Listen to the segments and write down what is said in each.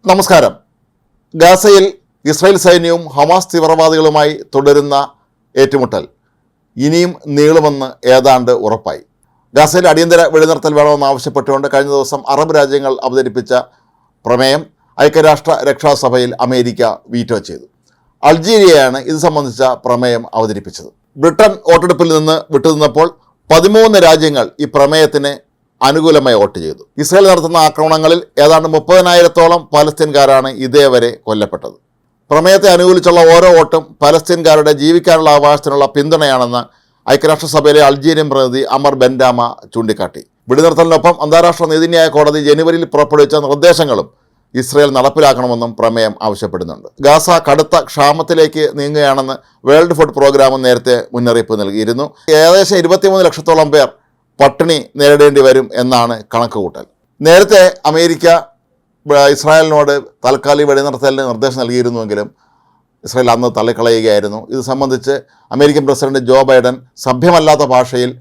നമസ്കാരം. ഗാസയിൽ ഇസ്രായേൽ സൈന്യവും ഹമാസ് തീവ്രവാദികളുമായി തുടരുന്ന ഏറ്റുമുട്ടൽ ഇനിയും നീളുമെന്ന് ഏതാണ്ട് ഉറപ്പായി. ഗാസയിൽ അടിയന്തര വെടിനിർത്തൽ വേണമെന്നാവശ്യപ്പെട്ടുകൊണ്ട് കഴിഞ്ഞ ദിവസം അറബ് രാജ്യങ്ങൾ അവതരിപ്പിച്ച പ്രമേയം ഐക്യരാഷ്ട്ര രക്ഷാസഭയിൽ അമേരിക്ക വീറ്റോ ചെയ്തു. അൾജീരിയയാണ് ഇത് സംബന്ധിച്ച പ്രമേയം അവതരിപ്പിച്ചത്. ബ്രിട്ടൻ വോട്ടെടുപ്പിൽ നിന്ന് വിട്ടുനിന്നപ്പോൾ 13 രാജ്യങ്ങൾ ഈ പ്രമേയത്തിന് അനുകൂലമായി വോട്ട് ചെയ്തു. ഇസ്രായേൽ നടത്തുന്ന ആക്രമണങ്ങളിൽ ഏതാണ്ട് 30,000-ഓളം പലസ്തീൻകാരാണ് ഇതേവരെ കൊല്ലപ്പെട്ടത്. പ്രമേയത്തെ അനുകൂലിച്ചുള്ള ഓരോ വോട്ടും പലസ്തീൻകാരുടെ ജീവിക്കാനുള്ള അവകാശത്തിനുള്ള പിന്തുണയാണെന്ന് ഐക്യരാഷ്ട്രസഭയിലെ അൾജീരിയൻ പ്രതിനിധി അമർ ബെൻഡാമ ചൂണ്ടിക്കാട്ടി. വെടിനിർത്തലിനൊപ്പം അന്താരാഷ്ട്ര നീതിന്യായ കോടതി ജനുവരിയിൽ പുറപ്പെടുവിച്ച നിർദ്ദേശങ്ങളും ഇസ്രായേൽ നടപ്പിലാക്കണമെന്നും പ്രമേയം ആവശ്യപ്പെടുന്നുണ്ട്. ഗാസ കടുത്ത ക്ഷാമത്തിലേക്ക് നീങ്ങുകയാണെന്ന് വേൾഡ് ഫുഡ് പ്രോഗ്രാം നേരത്തെ മുന്നറിയിപ്പ് നൽകിയിരുന്നു. ഏകദേശം 23 ലക്ഷത്തോളം പേർ പട്ടിണി നേരിടേണ്ടി വരും എന്നാണ് കണക്കുകൂട്ടൽ. നേരത്തെ അമേരിക്ക ഇസ്രായേലിനോട് താൽക്കാലിക വെടിനിർത്തലിന് നിർദ്ദേശം നൽകിയിരുന്നുവെങ്കിലും ഇസ്രായേൽ അന്ന് തള്ളിക്കളയുകയായിരുന്നു. ഇത് സംബന്ധിച്ച് അമേരിക്കൻ പ്രസിഡന്റ് ജോ ബൈഡൻ സഭ്യമല്ലാത്ത ഭാഷയിൽ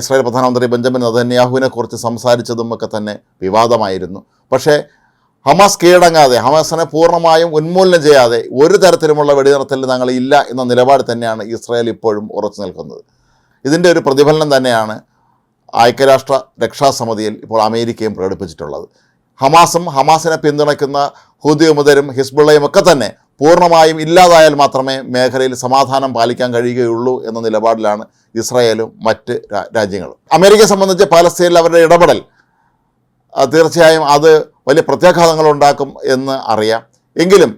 ഇസ്രായേൽ പ്രധാനമന്ത്രി ബെഞ്ചമിൻ നെതന്യാഹുവിനെ കുറിച്ച് സംസാരിച്ചതും ഒക്കെ തന്നെ വിവാദമായിരുന്നു. പക്ഷേ ഹമാസ് കീഴടങ്ങാതെ, ഹമാസിനെ പൂർണ്ണമായും ഉന്മൂലനം ചെയ്യാതെ ഒരു തരത്തിലുമുള്ള വെടിനിർത്തലിന് ഞങ്ങൾ ഇല്ല എന്ന നിലപാട് തന്നെയാണ് ഇസ്രായേൽ ഇപ്പോഴും ഉറച്ചു നിൽക്കുന്നത്. ഇതിൻ്റെ ഒരു പ്രതിഫലനം തന്നെയാണ് ഐക്യരാഷ്ട്ര രക്ഷാസമിതിയിൽ ഇപ്പോൾ അമേരിക്കയും പ്രകടിപ്പിച്ചിട്ടുള്ളത്. ഹമാസും ഹമാസിനെ പിന്തുണയ്ക്കുന്ന ഹൂതി വിമതരും ഹിസ്ബുള്ളയും ഒക്കെ തന്നെ പൂർണ്ണമായും ഇല്ലാതായാൽ മാത്രമേ മേഖലയിൽ സമാധാനം പാലിക്കാൻ കഴിയുകയുള്ളൂ എന്ന നിലപാടിലാണ് ഇസ്രായേലും മറ്റ് രാജ്യങ്ങളും. അമേരിക്കയെ സംബന്ധിച്ച് പാലസ്തീനിൽ അവരുടെ ഇടപെടൽ തീർച്ചയായും അത് വലിയ പ്രത്യാഘാതങ്ങൾ ഉണ്ടാക്കും എന്ന് അറിയാം. എങ്കിലും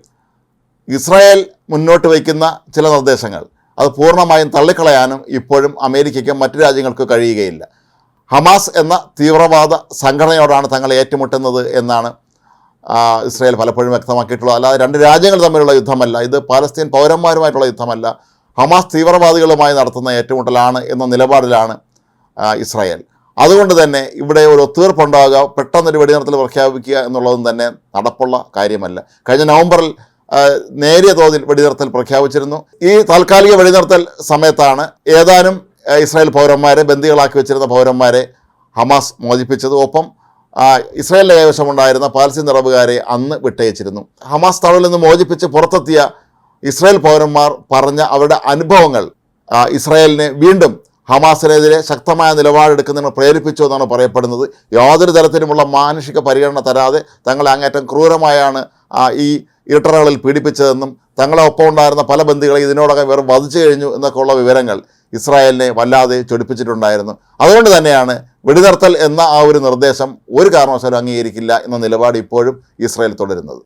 ഇസ്രായേൽ മുന്നോട്ട് വയ്ക്കുന്ന ചില നിർദ്ദേശങ്ങൾ അത് പൂർണ്ണമായും തള്ളിക്കളയാനും ഇപ്പോഴും അമേരിക്കയ്ക്കും മറ്റു രാജ്യങ്ങൾക്ക് കഴിയുകയില്ല. ഹമാസ് എന്ന തീവ്രവാദ സംഘടനയോടാണ് തങ്ങൾ ഏറ്റുമുട്ടുന്നത് എന്നാണ് ഇസ്രായേൽ പലപ്പോഴും വ്യക്തമാക്കിയിട്ടുള്ളത്. അല്ലാതെ രണ്ട് രാജ്യങ്ങൾ തമ്മിലുള്ള യുദ്ധമല്ല, ഇത് പാലസ്തീൻ പൗരന്മാരുമായിട്ടുള്ള യുദ്ധമല്ല, ഹമാസ് തീവ്രവാദികളുമായി നടത്തുന്ന ഏറ്റുമുട്ടലാണ് എന്ന നിലപാടിലാണ് ഇസ്രായേൽ. അതുകൊണ്ട് തന്നെ ഇവിടെ ഒരു ഒത്തുതീർപ്പുണ്ടാകുക, പെട്ടെന്നൊരു വെടിനിർത്തൽ പ്രഖ്യാപിക്കുക എന്നുള്ളതും തന്നെ നടപ്പുള്ള കാര്യമല്ല. കഴിഞ്ഞ നവംബറിൽ നേരിയ തോതിൽ വെടിനിർത്തൽ പ്രഖ്യാപിച്ചിരുന്നു. ഈ താൽക്കാലിക വെടിനിർത്തൽ സമയത്താണ് ഏതാനും ഇസ്രായേൽ പൗരന്മാരെ, ബന്ദികളാക്കി വെച്ചിരുന്ന പൗരന്മാരെ ഹമാസ് മോചിപ്പിച്ചത്. ഒപ്പം ഇസ്രായേലിൻ്റെ കൈവശമുണ്ടായിരുന്ന പാലസ്തീൻ തടവുകാരെ അന്ന് വിട്ടയച്ചിരുന്നു. ഹമാസ് തടവിൽ നിന്ന് മോചിപ്പിച്ച് പുറത്തെത്തിയ ഇസ്രായേൽ പൗരന്മാർ പറഞ്ഞ അവരുടെ അനുഭവങ്ങൾ ഇസ്രായേലിനെ വീണ്ടും ഹമാസിനെതിരെ ശക്തമായ നിലപാടെടുക്കുന്നതിന് പ്രേരിപ്പിച്ചു എന്നാണ് പറയപ്പെടുന്നത്. യാതൊരു തരത്തിലുമുള്ള മാനുഷിക പരിഗണന തരാതെ തങ്ങളെ അങ്ങേറ്റം ക്രൂരമായാണ് ഈ ഇരട്ടറകളിൽ പീഡിപ്പിച്ചതെന്നും തങ്ങളെ ഒപ്പം ഉണ്ടായിരുന്ന പല ബന്ദികളെ ഇതിനോടകം വേറെ വധിച്ചു കഴിഞ്ഞു എന്നൊക്കെയുള്ള വിവരങ്ങൾ ഇസ്രായേലിനെ വല്ലാതെ ചൊടിപ്പിച്ചിട്ടുണ്ടായിരുന്നു. അതുകൊണ്ട് തന്നെയാണ് വെടിനിർത്തൽ എന്ന ആ ഒരു നിർദ്ദേശം ഒരു കാരണവശാലും അംഗീകരിക്കില്ല എന്ന നിലപാട് ഇപ്പോഴും ഇസ്രായേൽ തുടരുന്നത്.